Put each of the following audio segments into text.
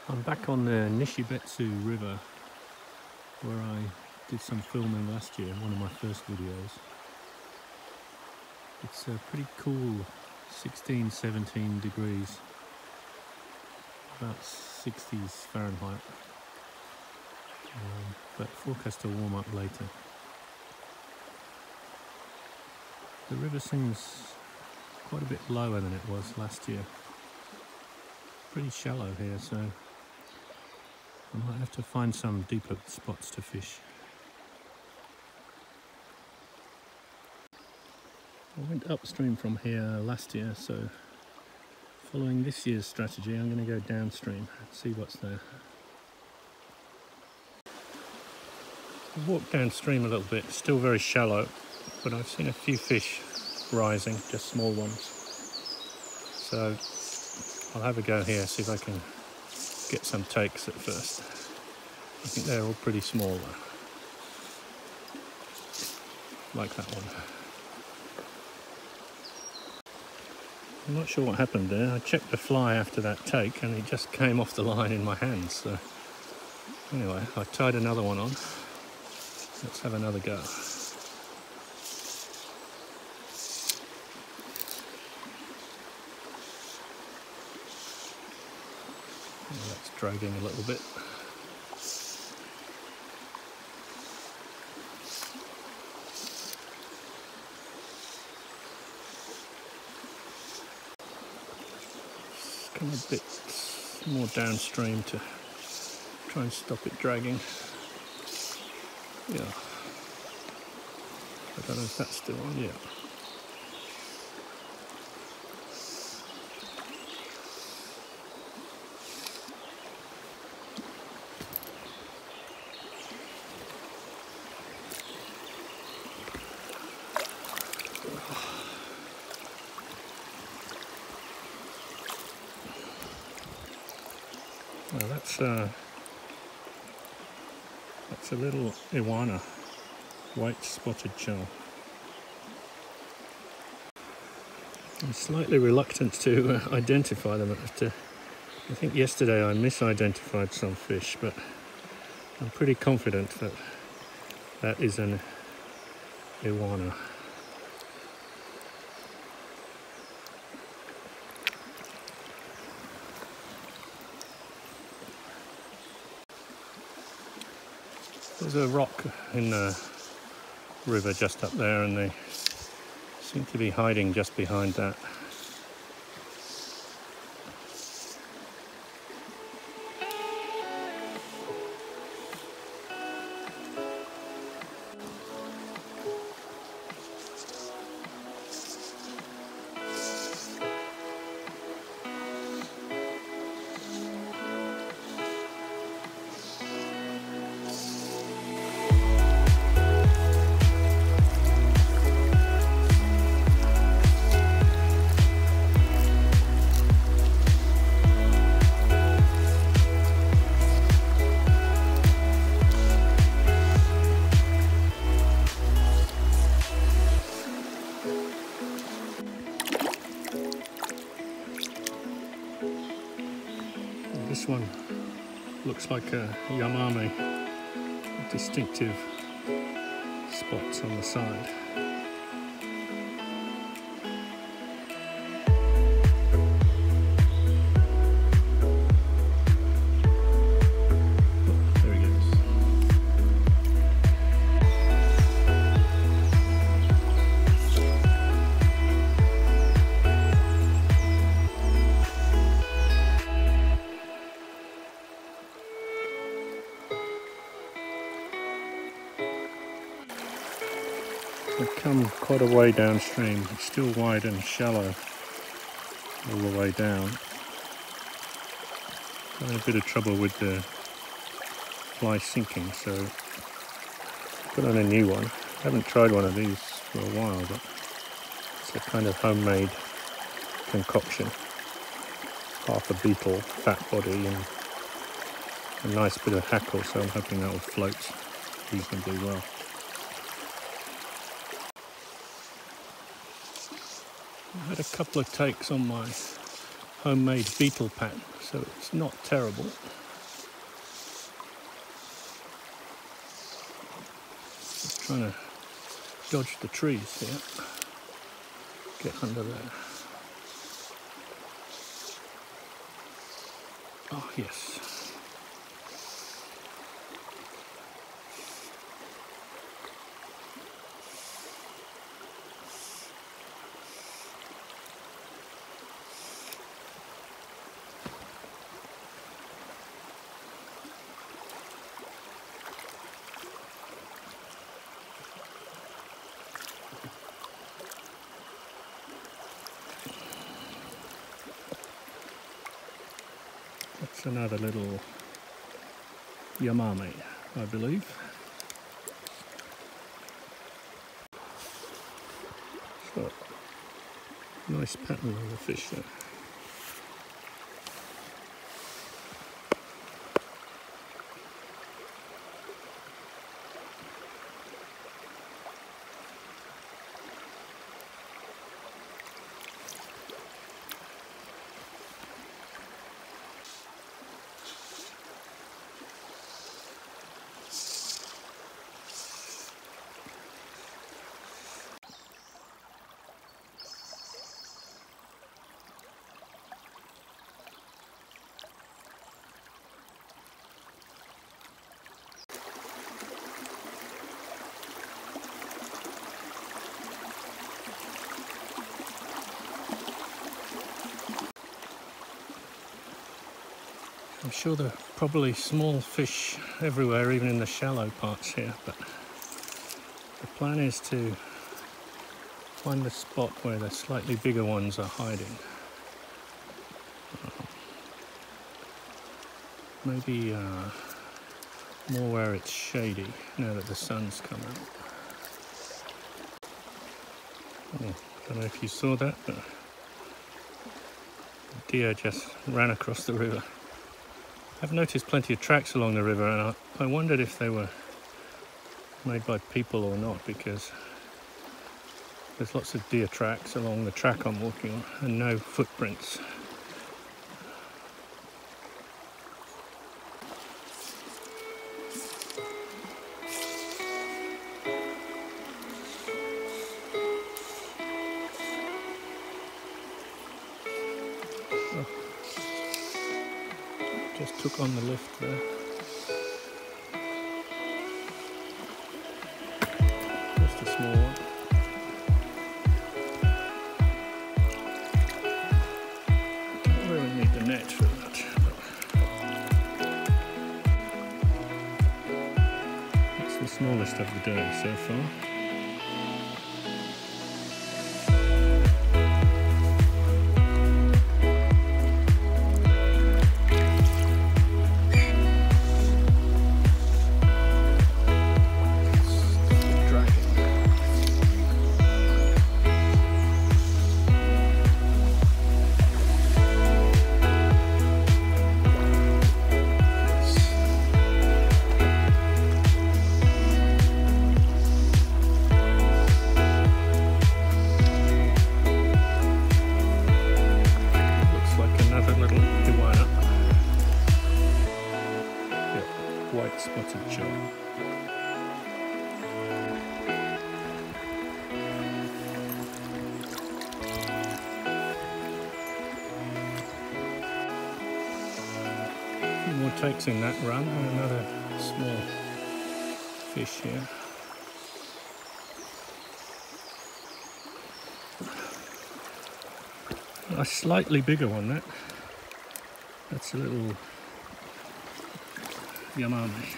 I'm back on the Nishibetsu River where I did some filming last year, one of my first videos. It's pretty cool, 16, 17 degrees, about 60s Fahrenheit, but forecast to warm up later. The river seems quite a bit lower than it was last year. Pretty shallow here, so I might have to find some deeper spots to fish. I went upstream from here last year, so following this year's strategy, I'm going to go downstream and see what's there. I've walked downstream a little bit, still very shallow, but I've seen a few fish rising, just small ones. So I'll have a go here, see if I can get some takes at first. I think they're all pretty small though. Like that one. I'm not sure what happened there. I checked the fly after that take and it just came off the line in my hands. So anyway, I tied another one on. Let's have another go. That's dragging a little bit. Come a bit more downstream to try and stop it dragging. Yeah. I don't know if that's still on. Yeah. Well, that's a little Awana, white spotted shell. I'm slightly reluctant to identify them. I think yesterday I misidentified some fish, but I'm pretty confident that that is an Awana. There's a rock in the river just up there and they seem to be hiding just behind that. This one looks like a Yamame, distinctive spots on the side. There he goes. I've come quite a way downstream. It's still wide and shallow all the way down. Having a bit of trouble with the fly sinking, so put on a new one. I haven't tried one of these for a while, but it's a kind of homemade concoction. Half a beetle, fat body, and a nice bit of hackle, so I'm hoping that will float reasonably well. I had a couple of takes on my homemade beetle pattern, so it's not terrible. Just trying to dodge the trees here. Get under there. Oh yes. That's another little Yamame, I believe. So, nice pattern on the fish there. I'm sure there are probably small fish everywhere, even in the shallow parts here, but the plan is to find the spot where the slightly bigger ones are hiding. Maybe more where it's shady now that the sun's come out. Oh, I don't know if you saw that, but the deer just ran across the river. I've noticed plenty of tracks along the river, and I wondered if they were made by people or not, because there's lots of deer tracks along the track I'm walking on and no footprints. Oh, just took on the lift there. Just a small one. Don't really need the net for that. It's the smallest of the day so far. White spotted jug. A few more takes in that run, and another small fish here. A slightly bigger one, that's a little Yamame.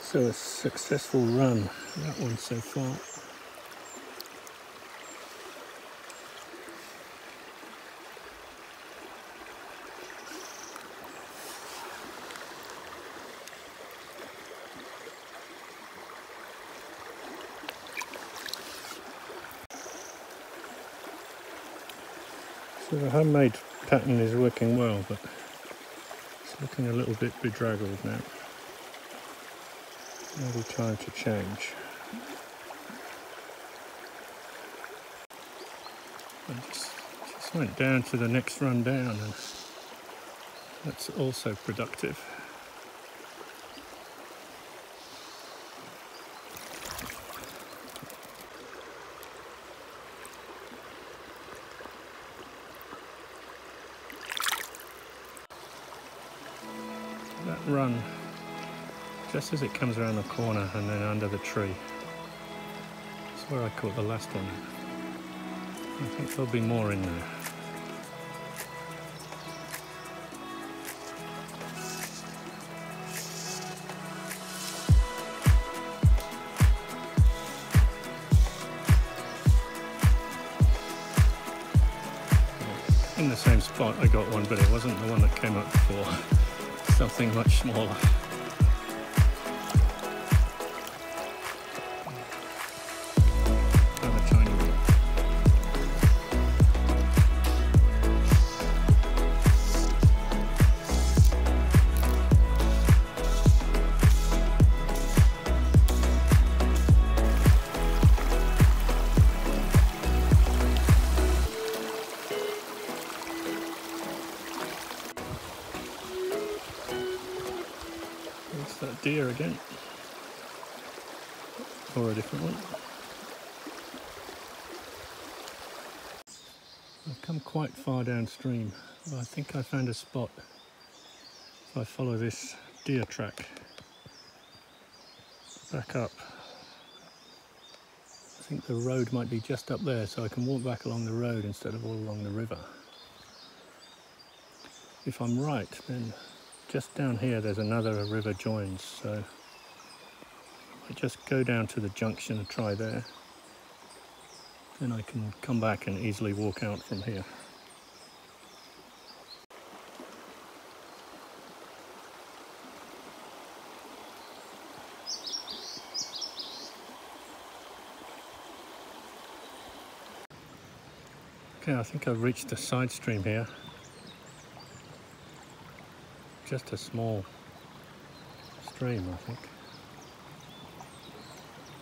So a successful run, that one so far. So the homemade pattern is working well, but it's looking a little bit bedraggled now. Maybe time to change. And just just went down to the next run down, and that's also productive. That run, just as it comes around the corner and then under the tree, that's where I caught the last one. I think there'll be more in there. In the same spot I got one, but it wasn't the one that came up before. Something much smaller. Another tiny one. It's that deer again, or a different one. I've come quite far downstream, but I think I found a spot. If I follow this deer track back up, I think the road might be just up there, so I can walk back along the road instead of all along the river. If I'm right, then just down here there's another river joins, so I just go down to the junction and try there. Then I can come back and easily walk out from here. Okay, I think I've reached a side stream here. Just a small stream, I think.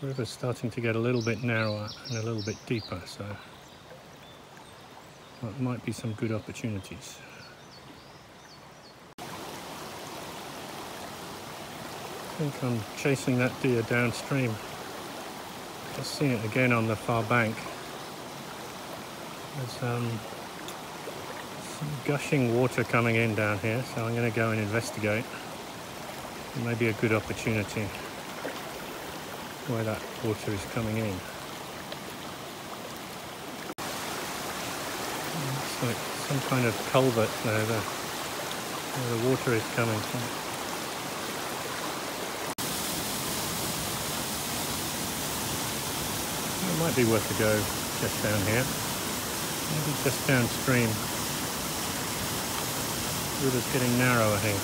The river's starting to get a little bit narrower and a little bit deeper, so that might be some good opportunities. I think I'm chasing that deer downstream. Just seeing it again on the far bank. There's some gushing water coming in down here, so I'm going to go and investigate. It may be a good opportunity where that water is coming in. Looks like some kind of culvert there, where the water is coming from. It might be worth a go just down here. Maybe just downstream. The river's getting narrower here.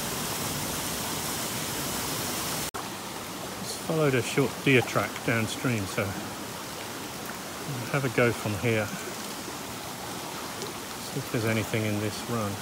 Just followed a short deer track downstream, so I'll have a go from here. See if there's anything in this run.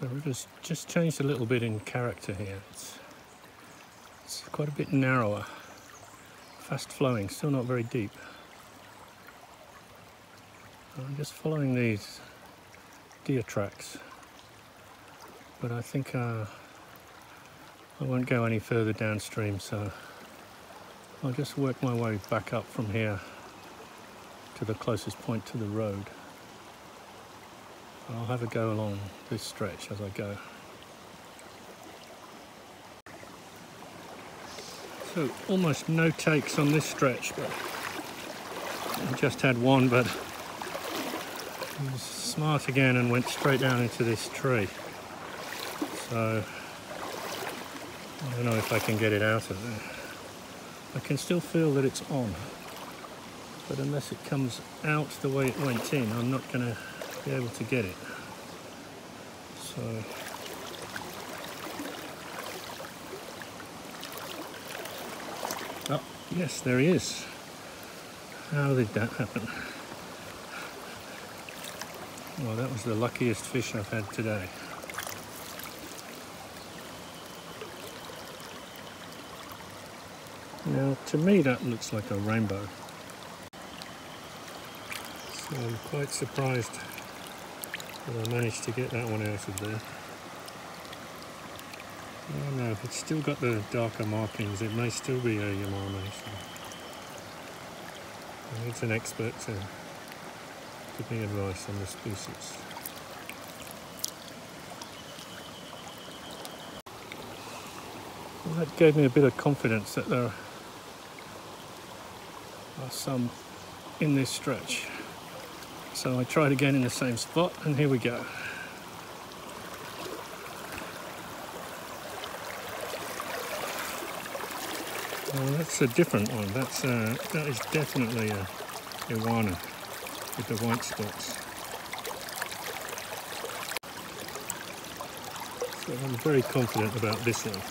The river's just changed a little bit in character here. It's quite a bit narrower, fast flowing, still not very deep. I'm just following these deer tracks, but I think I won't go any further downstream, so I'll just work my way back up from here to the closest point to the road. I'll have a go along this stretch as I go. So almost no takes on this stretch, but I just had one, but he was smart again and went straight down into this tree. So I don't know if I can get it out of there. I can still feel that it's on, but unless it comes out the way it went in, I'm not going to be able to get it. So oh, Yes, there he is. How did that happen? Well, that was the luckiest fish I've had today. Now, to me that looks like a rainbow. So I'm quite surprised that I managed to get that one out of there. Oh no, it's still got the darker markings. It may still be a Yamame. So I need an expert to give me advice on the species. Well, that gave me a bit of confidence that there are some in this stretch. So I tried again in the same spot, and here we go. Well, that's a different one. That is definitely a Awana with the white spots. So I'm very confident about this one.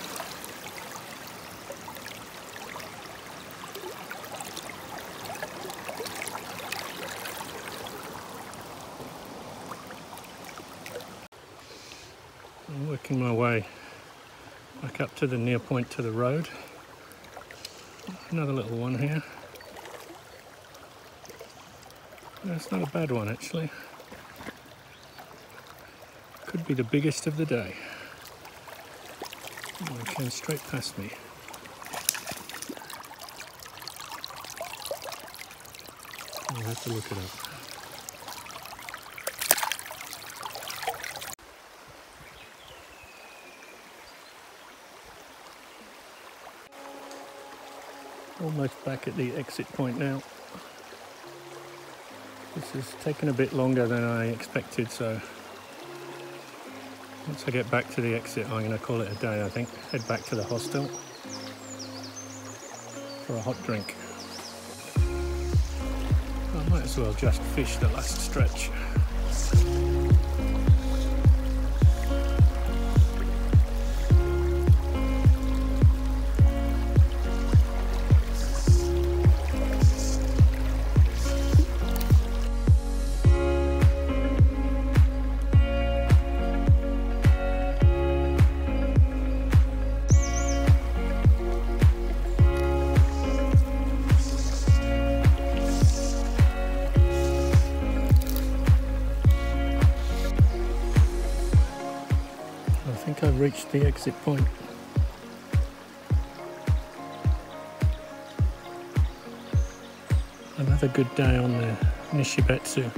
I'm working my way back up to the near point to the road. Another little one here. That's not a bad one actually. Could be the biggest of the day. Oh, it came straight past me. I'll have to look it up. Almost back at the exit point now. This has taken a bit longer than I expected, so once I get back to the exit I'm going to call it a day, I think. Head back to the hostel for a hot drink. I might as well just fish the last stretch. I think I've reached the exit point. Another good day on the Nishibetsu.